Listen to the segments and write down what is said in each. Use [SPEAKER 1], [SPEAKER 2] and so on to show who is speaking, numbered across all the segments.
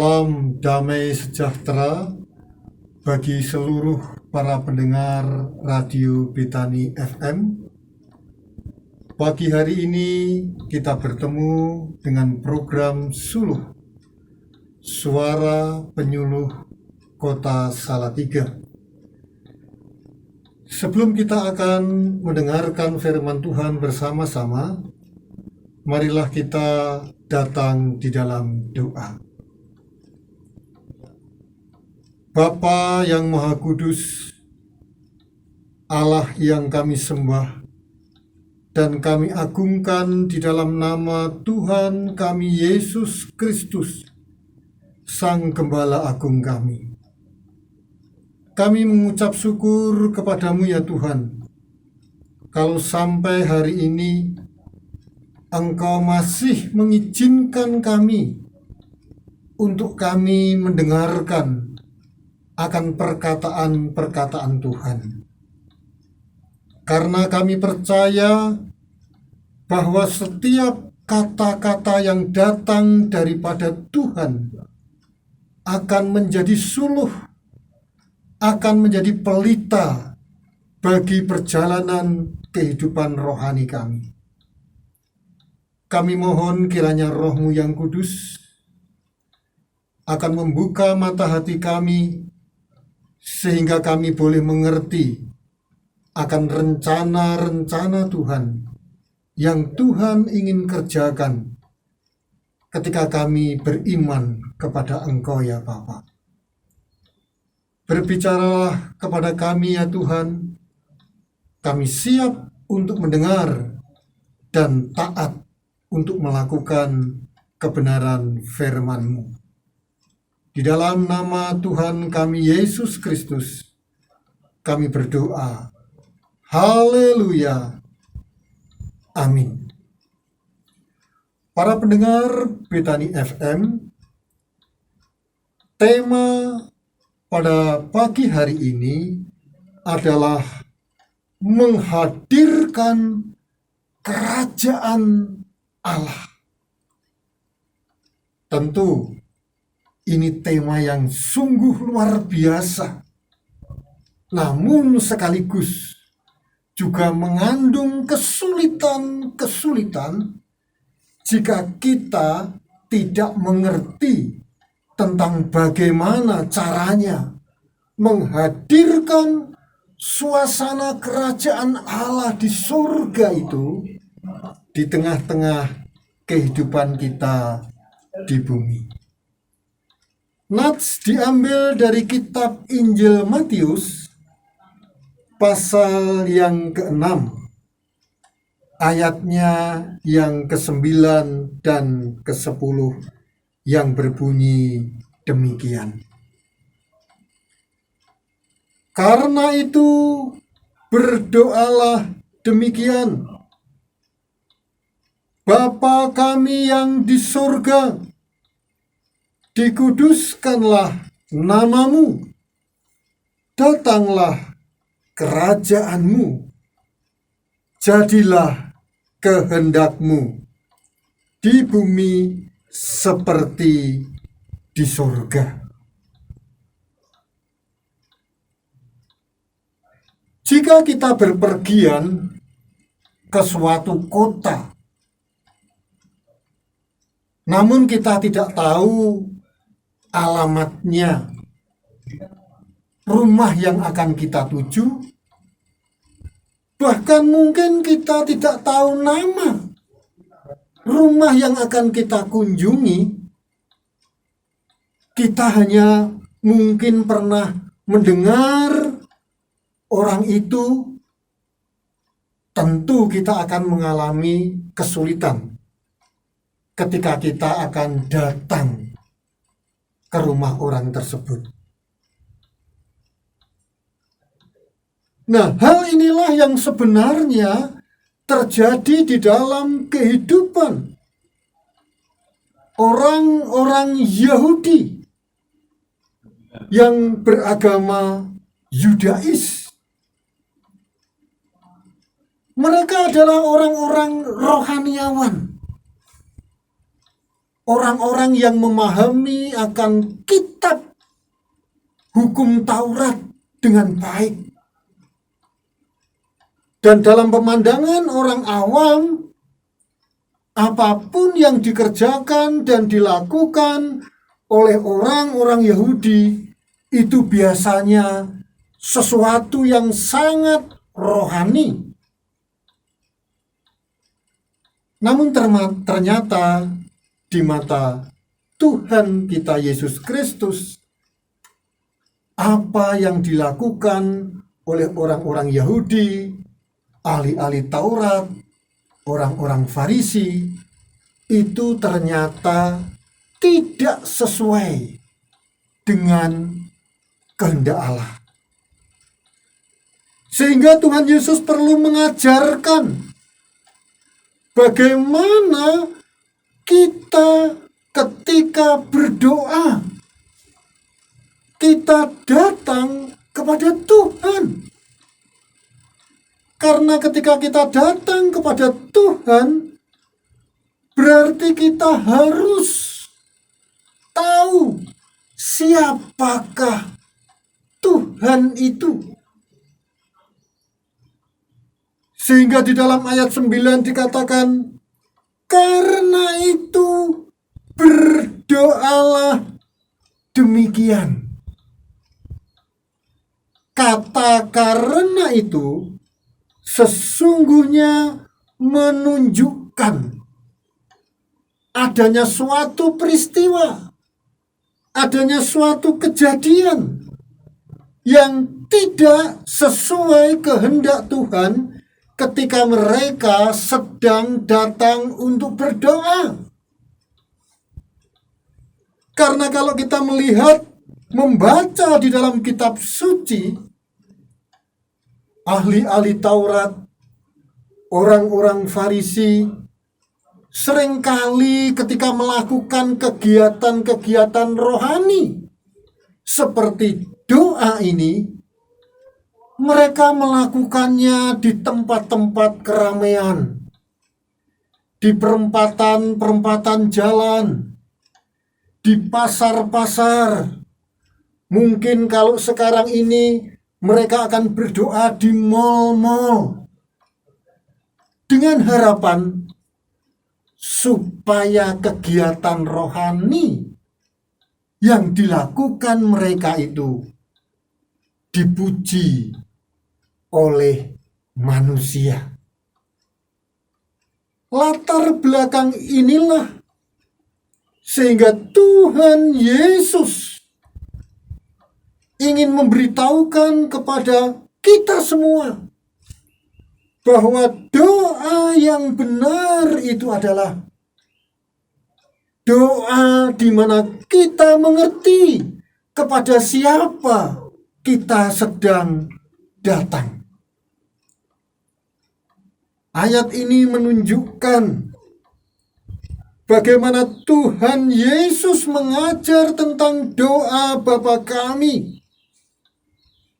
[SPEAKER 1] Salam damai sejahtera bagi seluruh para pendengar Radio Betani FM. Pagi hari ini kita bertemu dengan program Suluh, Suara Penyuluh Kota Salatiga. Sebelum kita akan mendengarkan firman Tuhan bersama-sama, marilah kita datang di dalam doa. Bapa yang Maha Kudus, Allah yang kami sembah dan kami agungkan di dalam nama Tuhan kami Yesus Kristus, Sang Gembala Agung kami. Kami mengucap syukur kepadamu ya Tuhan, kalau sampai hari ini Engkau masih mengizinkan kami untuk kami mendengarkan akan perkataan-perkataan Tuhan. Karena kami percaya bahwa setiap kata-kata yang datang daripada Tuhan akan menjadi suluh, akan menjadi pelita bagi perjalanan kehidupan rohani kami. Kami mohon kiranya Roh-Mu yang kudus akan membuka mata hati kami, sehingga kami boleh mengerti akan rencana-rencana Tuhan yang Tuhan ingin kerjakan ketika kami beriman kepada Engkau ya Bapa. Berbicaralah kepada kami ya Tuhan, kami siap untuk mendengar dan taat untuk melakukan kebenaran firman-Mu. Di dalam nama Tuhan kami Yesus Kristus, kami berdoa. Haleluya. Amin. Para pendengar Betani FM, tema pada pagi hari ini adalah menghadirkan kerajaan Allah. Tentu ini tema yang sungguh luar biasa, namun sekaligus juga mengandung kesulitan-kesulitan jika kita tidak mengerti tentang bagaimana caranya menghadirkan suasana kerajaan Allah di surga itu di tengah-tengah kehidupan kita di bumi. Nats diambil dari kitab Injil Matius pasal yang ke-6, ayatnya yang ke-9 dan ke-10 yang berbunyi demikian. Karena itu berdoalah demikian: Bapa kami yang di surga, dikuduskanlah namamu, datanglah kerajaan-Mu, jadilah kehendak-Mu di bumi seperti di surga. Jika kita berpergian ke suatu kota, namun kita tidak tahu alamatnya, rumah yang akan kita tuju, bahkan mungkin kita tidak tahu nama rumah yang akan kita kunjungi, kita hanya mungkin pernah mendengar orang itu, tentu kita akan mengalami kesulitan ketika kita akan datang ke rumah orang tersebut. Nah, hal inilah yang sebenarnya terjadi di dalam kehidupan orang-orang Yahudi yang beragama Yudais. Mereka adalah orang-orang rohaniawan. orang-orang yang memahami akan kitab hukum Taurat dengan baik. Dan dalam pemandangan orang awam, apapun yang dikerjakan dan dilakukan oleh orang-orang Yahudi itu biasanya sesuatu yang sangat rohani. Namun ternyata di mata Tuhan kita Yesus Kristus, apa yang dilakukan oleh orang-orang Yahudi, ahli-ahli Taurat, orang-orang Farisi, itu ternyata tidak sesuai dengan kehendak Allah. Sehingga Tuhan Yesus perlu mengajarkan bagaimana kita ketika berdoa, kita datang kepada Tuhan. Karena ketika kita datang kepada Tuhan, berarti kita harus tahu siapakah Tuhan itu. Sehingga di dalam ayat 9 dikatakan, karena itu berdoalah demikian. Kata karena itu sesungguhnya menunjukkan adanya suatu peristiwa, adanya suatu kejadian yang tidak sesuai kehendak Tuhan ketika mereka sedang datang untuk berdoa. Karena kalau kita melihat, membaca di dalam kitab suci, ahli-ahli Taurat, orang-orang Farisi, seringkali ketika melakukan kegiatan-kegiatan rohani seperti doa ini, mereka melakukannya di tempat-tempat keramaian, di perempatan-perempatan jalan, di pasar-pasar. Mungkin kalau sekarang ini mereka akan berdoa di mal-mal dengan harapan supaya kegiatan rohani yang dilakukan mereka itu dipuji oleh manusia. Latar belakang inilah sehingga Tuhan Yesus ingin memberitahukan kepada kita semua bahwa doa yang benar itu adalah doa di mana kita mengerti kepada siapa kita sedang datang. Ayat ini menunjukkan bagaimana Tuhan Yesus mengajar tentang doa Bapa kami.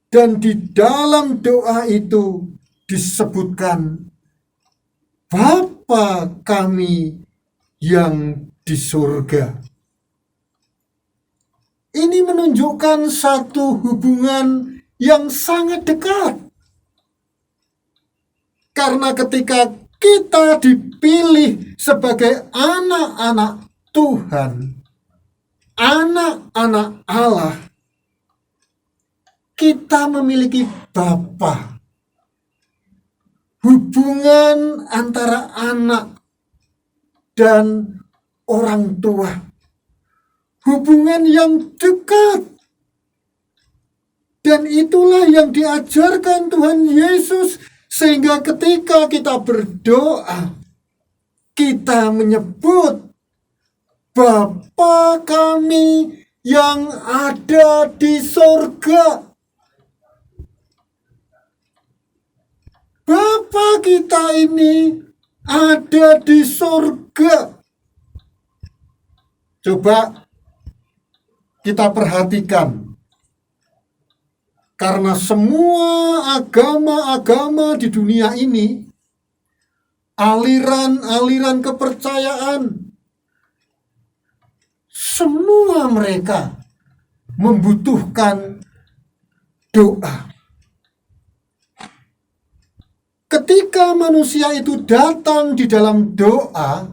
[SPEAKER 1] Dan di dalam doa itu disebutkan Bapa kami yang di surga. Ini menunjukkan satu hubungan yang sangat dekat. Karena ketika kita dipilih sebagai anak-anak Tuhan, anak-anak Allah, kita memiliki Bapa. Hubungan antara anak dan orang tua. Hubungan yang dekat. Dan itulah yang diajarkan Tuhan Yesus. Sehingga ketika kita berdoa, kita menyebut Bapa kami yang ada di sorga. Bapa kita ini ada di sorga. Coba kita perhatikan. Karena semua agama-agama di dunia ini, aliran-aliran kepercayaan, semua mereka membutuhkan doa. Ketika manusia itu datang di dalam doa,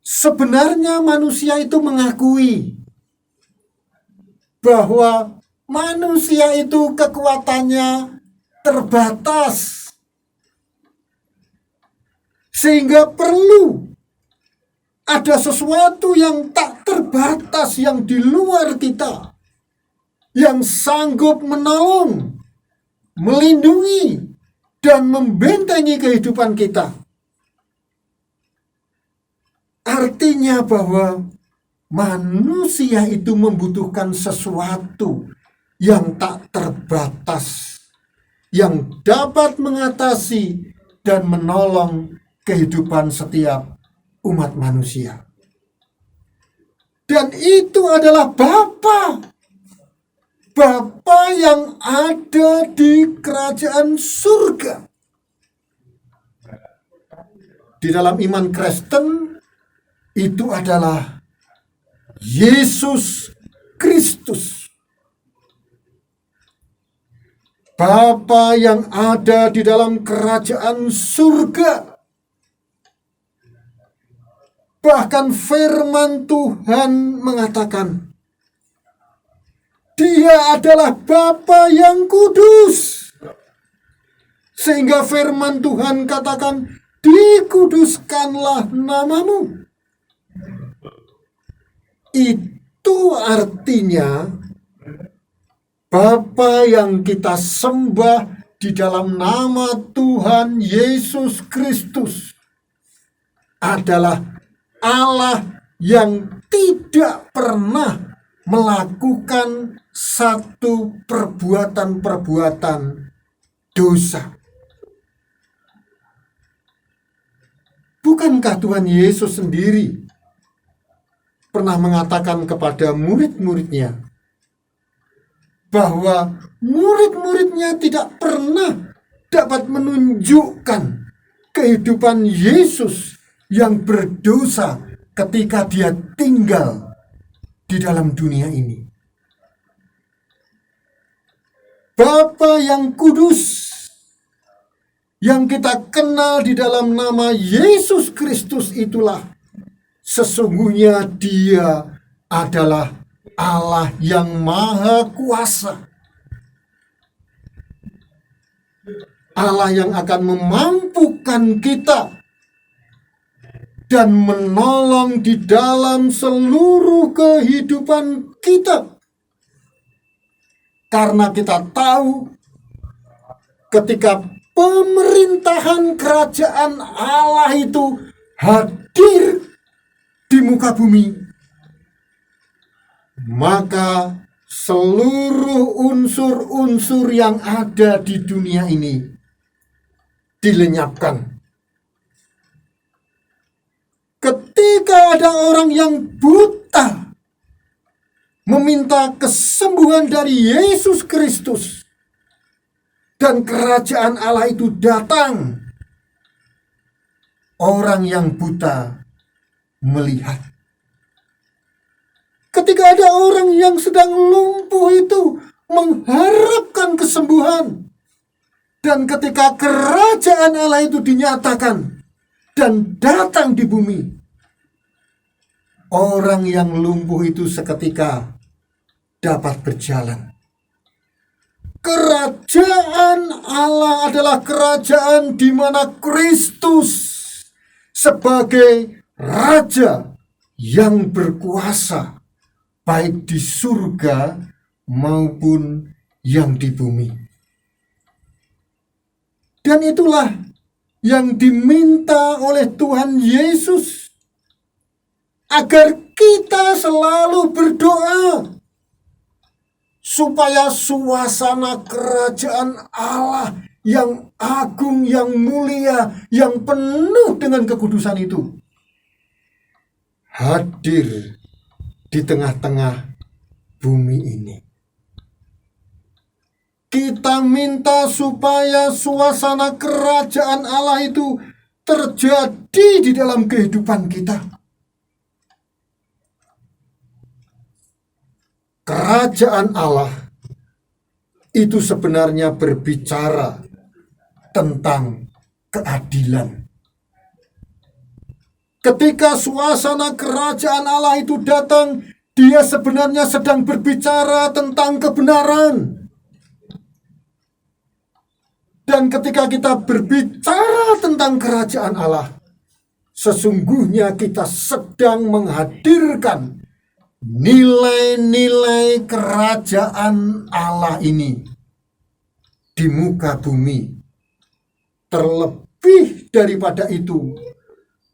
[SPEAKER 1] sebenarnya manusia itu mengakui bahwa manusia itu kekuatannya terbatas, sehingga perlu ada sesuatu yang tak terbatas yang di luar kita, yang sanggup menolong, melindungi, dan membentengi kehidupan kita. Artinya bahwa manusia itu membutuhkan sesuatu yang tak terbatas, yang dapat mengatasi dan menolong kehidupan setiap umat manusia. Dan itu adalah Bapa yang ada di kerajaan surga. Di dalam iman Kristen, itu adalah Yesus Kristus. Bapa yang ada di dalam kerajaan surga. Bahkan firman Tuhan mengatakan, Dia adalah Bapa yang kudus. Sehingga firman Tuhan katakan, dikuduskanlah namamu. Itu artinya Bapa yang kita sembah di dalam nama Tuhan Yesus Kristus adalah Allah yang tidak pernah melakukan satu perbuatan-perbuatan dosa. Bukankah Tuhan Yesus sendiri pernah mengatakan kepada murid-muridnya bahwa murid-muridnya tidak pernah dapat menunjukkan kehidupan Yesus yang berdosa ketika dia tinggal di dalam dunia ini. Bapa yang kudus yang kita kenal di dalam nama Yesus Kristus itulah sesungguhnya Dia adalah Allah yang Maha Kuasa. Allah yang akan memampukan kita dan menolong di dalam seluruh kehidupan kita. Karena kita tahu ketika pemerintahan kerajaan Allah itu hadir di muka bumi, maka seluruh unsur-unsur yang ada di dunia ini dilenyapkan. Ketika ada orang yang buta meminta kesembuhan dari Yesus Kristus dan kerajaan Allah itu datang, orang yang buta melihat. Ketika ada orang yang sedang lumpuh itu mengharapkan kesembuhan, dan ketika kerajaan Allah itu dinyatakan dan datang di bumi, orang yang lumpuh itu seketika dapat berjalan. Kerajaan Allah adalah kerajaan di mana Kristus sebagai Raja yang berkuasa baik di surga maupun yang di bumi. Dan itulah yang diminta oleh Tuhan Yesus, agar kita selalu berdoa supaya suasana kerajaan Allah yang agung, yang mulia, yang penuh dengan kekudusan itu hadir di tengah-tengah bumi ini. Kita minta supaya suasana kerajaan Allah itu terjadi di dalam kehidupan kita. kerajaan Allah itu sebenarnya berbicara tentang keadilan. Ketika suasana kerajaan Allah itu datang, dia sebenarnya sedang berbicara tentang kebenaran. Dan ketika kita berbicara tentang kerajaan Allah, sesungguhnya kita sedang menghadirkan nilai-nilai kerajaan Allah ini di muka bumi. Terlebih daripada itu,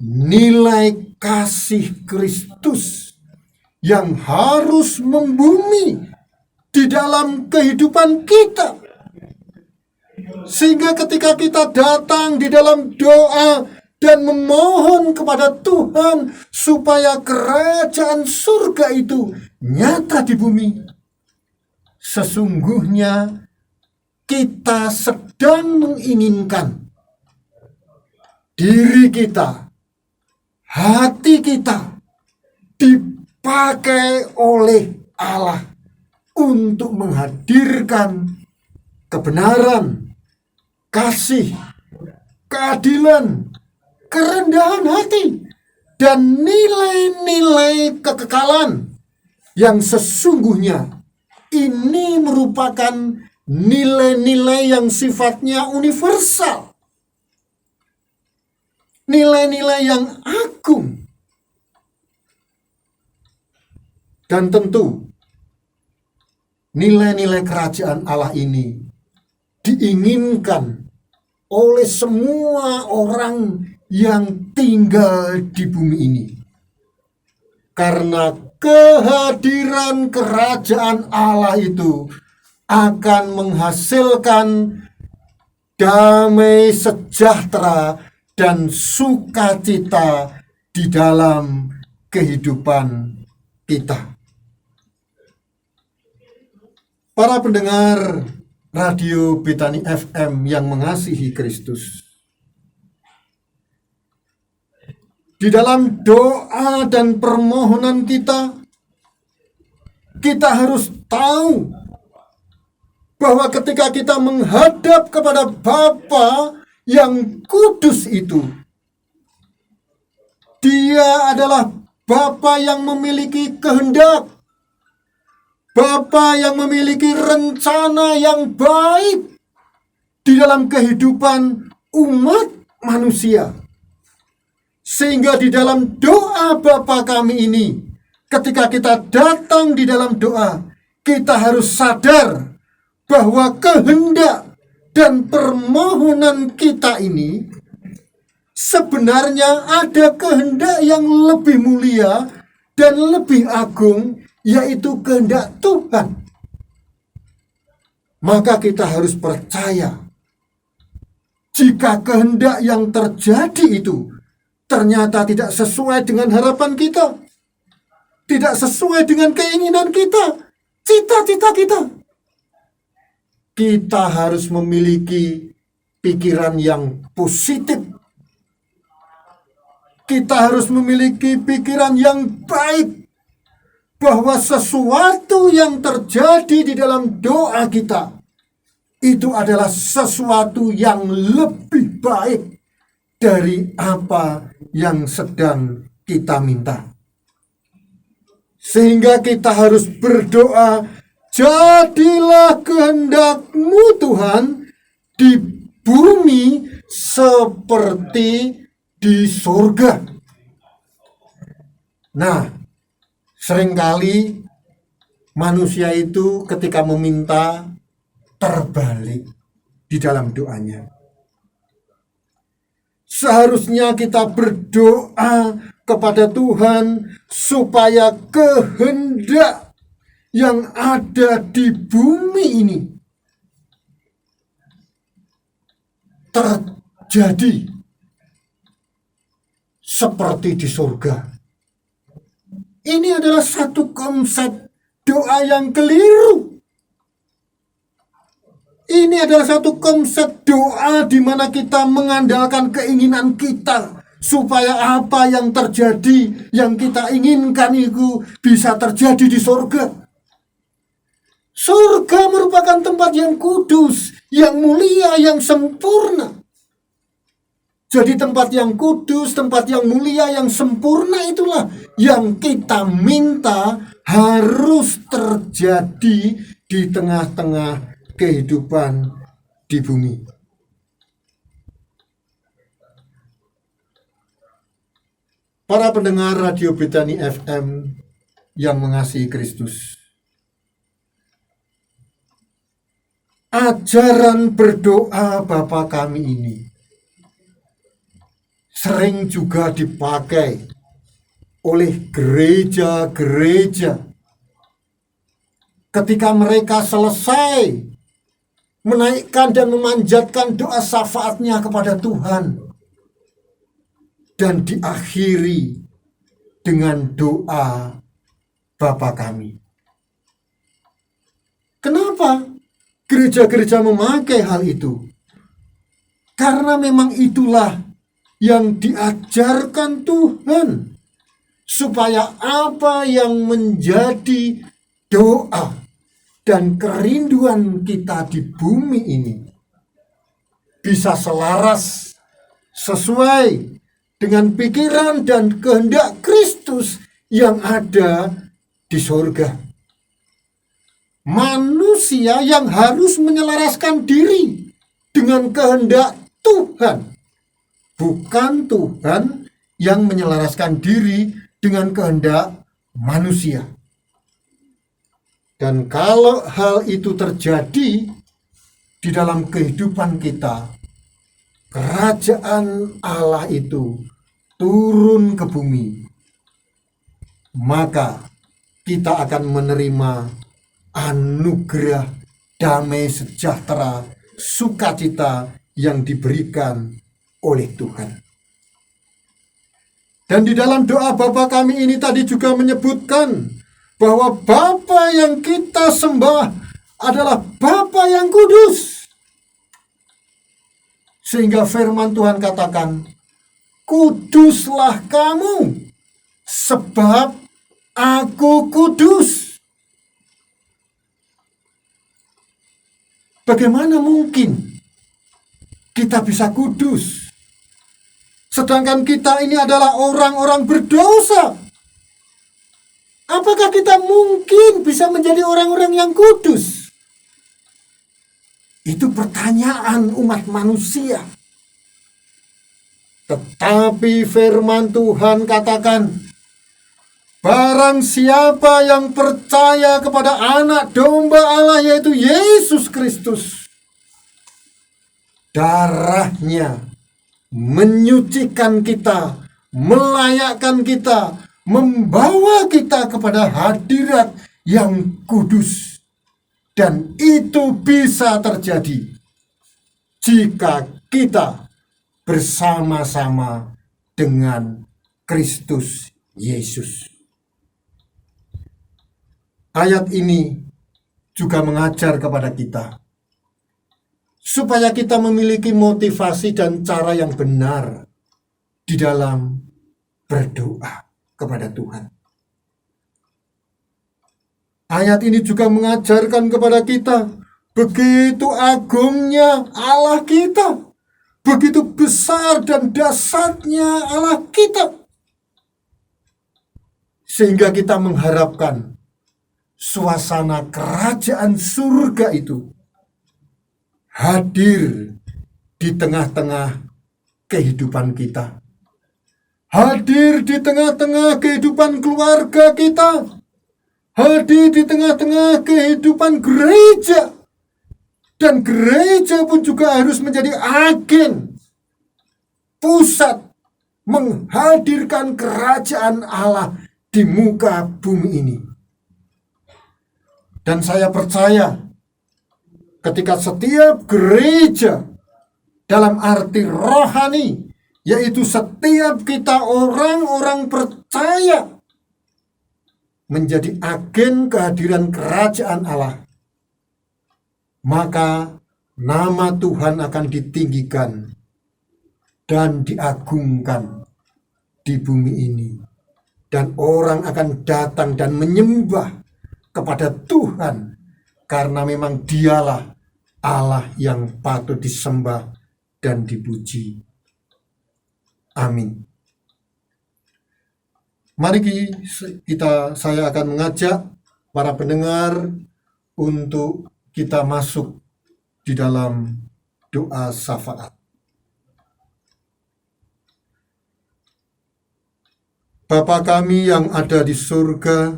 [SPEAKER 1] nilai kasih Kristus yang harus membumi di dalam kehidupan kita. Sehingga ketika kita datang di dalam doa dan memohon kepada Tuhan supaya kerajaan surga itu nyata di bumi, sesungguhnya kita sedang menginginkan diri kita, hati kita dipakai oleh Allah untuk menghadirkan kebenaran, kasih, keadilan, kerendahan hati, dan nilai-nilai kekekalan yang sesungguhnya ini merupakan nilai-nilai yang sifatnya universal, nilai-nilai yang agung. Dan tentu nilai-nilai kerajaan Allah ini diinginkan oleh semua orang yang tinggal di bumi ini. Karena kehadiran kerajaan Allah itu akan menghasilkan damai sejahtera dan sukacita di dalam kehidupan kita. Para pendengar Radio Betani FM yang mengasihi Kristus, di dalam doa dan permohonan kita harus tahu bahwa ketika kita menghadap kepada Bapa yang kudus itu, Dia adalah Bapa yang memiliki kehendak, Bapa yang memiliki rencana yang baik di dalam kehidupan umat manusia. Sehingga di dalam doa Bapa kami ini, ketika kita datang di dalam doa, kita harus sadar bahwa kehendak dan permohonan kita ini sebenarnya ada kehendak yang lebih mulia dan lebih agung, yaitu kehendak Tuhan. Maka kita harus percaya, jika kehendak yang terjadi itu ternyata tidak sesuai dengan harapan kita, tidak sesuai dengan keinginan kita, cita-cita kita, kita harus memiliki pikiran yang positif. Kita harus memiliki pikiran yang baik, bahwa sesuatu yang terjadi di dalam doa kita itu adalah sesuatu yang lebih baik dari apa yang sedang kita minta. Sehingga kita harus berdoa, jadilah kehendak-Mu Tuhan di bumi seperti di surga. Nah, seringkali manusia itu ketika meminta terbalik di dalam doanya. Seharusnya kita berdoa kepada Tuhan supaya kehendak yang ada di bumi ini terjadi seperti di surga. Ini adalah satu konsep doa yang keliru. Ini adalah satu konsep doa di mana kita mengandalkan keinginan kita supaya apa yang terjadi, yang kita inginkan itu bisa terjadi di surga. Surga merupakan tempat yang kudus, yang mulia, yang sempurna. Jadi tempat yang kudus, tempat yang mulia, yang sempurna itulah yang kita minta harus terjadi di tengah-tengah kehidupan di bumi. Para pendengar Radio Betani FM yang mengasihi Kristus, ajaran berdoa Bapa kami ini sering juga dipakai oleh gereja-gereja ketika mereka selesai menaikkan dan memanjatkan doa syafaatnya kepada Tuhan dan diakhiri dengan doa Bapa kami. Kenapa gereja-gereja memakai hal itu? Karena memang itulah yang diajarkan Tuhan, supaya apa yang menjadi doa dan kerinduan kita di bumi ini bisa selaras sesuai dengan pikiran dan kehendak Kristus yang ada di surga. Manusia yang harus menyelaraskan diri dengan kehendak Tuhan, bukan Tuhan yang menyelaraskan diri dengan kehendak manusia. Dan kalau hal itu terjadi di dalam kehidupan kita, kerajaan Allah itu turun ke bumi, maka kita akan menerima anugerah damai sejahtera, sukacita yang diberikan oleh Tuhan. Dan di dalam doa Bapa kami ini tadi juga menyebutkan bahwa Bapa yang kita sembah adalah Bapa yang kudus. Sehingga firman Tuhan katakan, kuduslah kamu, sebab aku kudus. Bagaimana mungkin kita bisa kudus sedangkan kita ini adalah orang-orang berdosa? Apakah kita mungkin bisa menjadi orang-orang yang kudus? Itu pertanyaan umat manusia. Tetapi firman Tuhan katakan, barang siapa yang percaya kepada anak domba Allah, yaitu Yesus Kristus, darahnya menyucikan kita, melayakkan kita, membawa kita kepada hadirat yang kudus. Dan itu bisa terjadi jika kita bersama-sama dengan Kristus Yesus. Ayat ini juga mengajar kepada kita supaya kita memiliki motivasi dan cara yang benar di dalam berdoa kepada Tuhan. Ayat ini juga mengajarkan kepada kita begitu agungnya Allah kita, begitu besar dan dahsyatnya Allah kita, sehingga kita mengharapkan suasana kerajaan surga itu hadir di tengah-tengah kehidupan kita, hadir di tengah-tengah kehidupan keluarga kita, hadir di tengah-tengah kehidupan gereja. Dan gereja pun juga harus menjadi agen pusat menghadirkan kerajaan Allah di muka bumi ini. Dan saya percaya ketika setiap gereja dalam arti rohani, yaitu setiap kita orang-orang percaya menjadi agen kehadiran kerajaan Allah, maka nama Tuhan akan ditinggikan dan diagungkan di bumi ini. Dan orang akan datang dan menyembah kepada Tuhan karena memang dialah Allah yang patut disembah dan dipuji. Amin. Mari saya akan mengajak para pendengar untuk kita masuk di dalam doa syafaat. Bapa kami yang ada di surga,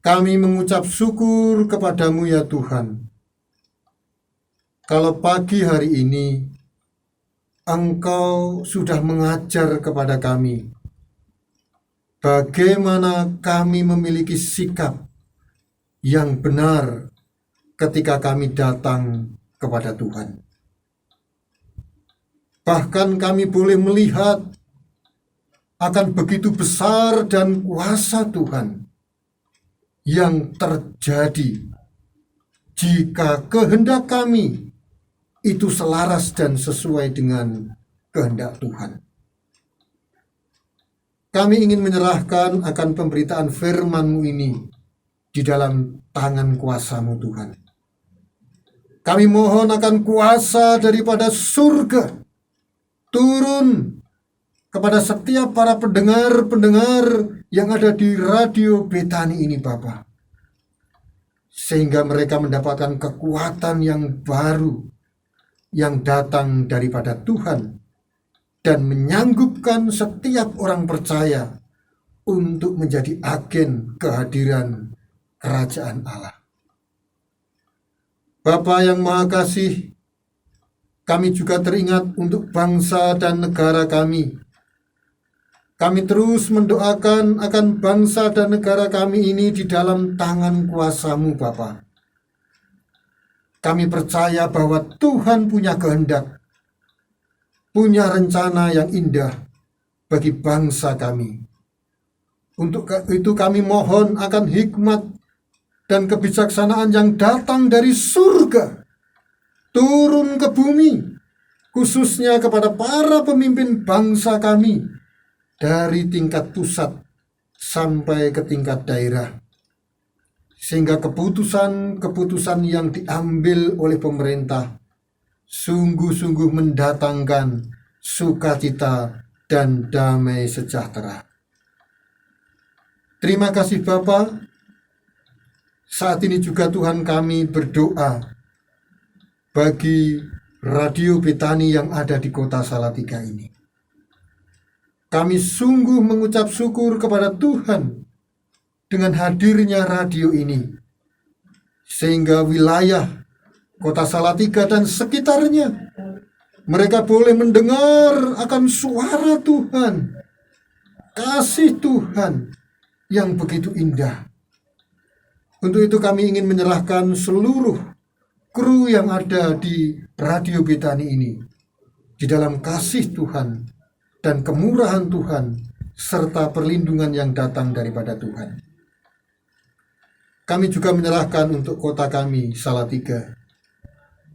[SPEAKER 1] kami mengucap syukur kepadamu ya Tuhan. Kalau pagi hari ini Engkau sudah mengajar kepada kami bagaimana kami memiliki sikap yang benar ketika kami datang kepada Tuhan. Bahkan kami boleh melihat akan begitu besar dan kuasa Tuhan yang terjadi jika kehendak kami itu selaras dan sesuai dengan kehendak Tuhan. Kami ingin menyerahkan akan pemberitaan firman-Mu ini di dalam tangan kuasa-Mu Tuhan. Kami mohon akan kuasa daripada surga turun kepada setiap para pendengar-pendengar yang ada di Radio Betani ini, Bapa. Sehingga mereka mendapatkan kekuatan yang baru yang datang daripada Tuhan dan menyanggupkan setiap orang percaya untuk menjadi agen kehadiran kerajaan Allah. Bapa yang Maha Kasih, kami juga teringat untuk bangsa dan negara kami. Kami terus mendoakan akan bangsa dan negara kami ini di dalam tangan kuasa-Mu, Bapa. Kami percaya bahwa Tuhan punya kehendak, punya rencana yang indah bagi bangsa kami. Untuk itu kami mohon akan hikmat dan kebijaksanaan yang datang dari surga turun ke bumi, khususnya kepada para pemimpin bangsa kami, dari tingkat pusat sampai ke tingkat daerah. Sehingga keputusan-keputusan yang diambil oleh pemerintah sungguh-sungguh mendatangkan sukacita dan damai sejahtera. Terima kasih Bapa. Saat ini juga Tuhan kami berdoa bagi Radio Betani yang ada di kota Salatiga ini. Kami sungguh mengucap syukur kepada Tuhan dengan hadirnya radio ini, sehingga wilayah kota Salatiga dan sekitarnya mereka boleh mendengar akan suara Tuhan, kasih Tuhan yang begitu indah. Untuk itu kami ingin menyerahkan seluruh kru yang ada di Radio Betani ini di dalam kasih Tuhan dan kemurahan Tuhan serta perlindungan yang datang daripada Tuhan. Kami juga menyerahkan untuk kota kami, Salatiga.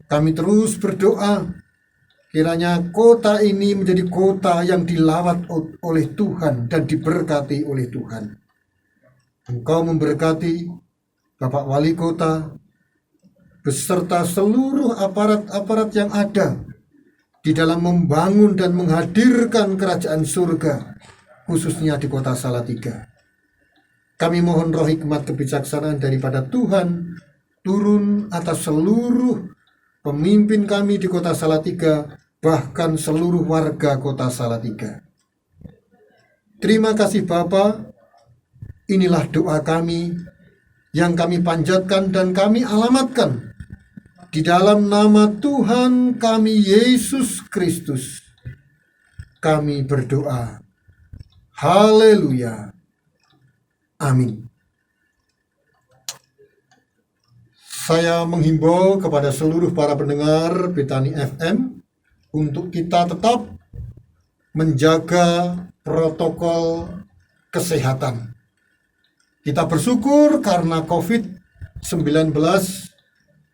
[SPEAKER 1] Kami terus berdoa kiranya kota ini menjadi kota yang dilawat oleh Tuhan dan diberkati oleh Tuhan. Engkau memberkati Bapak Wali Kota beserta seluruh aparat-aparat yang ada di dalam membangun dan menghadirkan kerajaan surga, khususnya di kota Salatiga. Kami mohon roh hikmat kebijaksanaan daripada Tuhan turun atas seluruh pemimpin kami di kota Salatiga, bahkan seluruh warga kota Salatiga. Terima kasih Bapa. Inilah doa kami yang kami panjatkan dan kami alamatkan di dalam nama Tuhan kami Yesus Kristus. Kami berdoa. Haleluya. Amin. Saya menghimbau kepada seluruh para pendengar Betani FM untuk kita tetap menjaga protokol kesehatan. Kita bersyukur karena COVID-19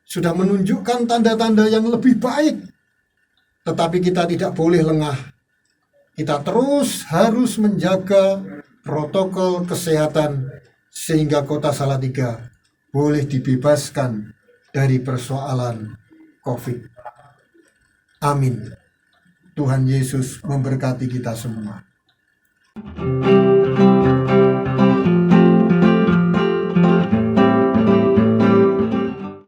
[SPEAKER 1] sudah menunjukkan tanda-tanda yang lebih baik. Tetapi kita tidak boleh lengah. Kita terus harus menjaga protokol kesehatan sehingga kota Salatiga boleh dibebaskan dari persoalan COVID. Amin. Tuhan Yesus memberkati kita semua.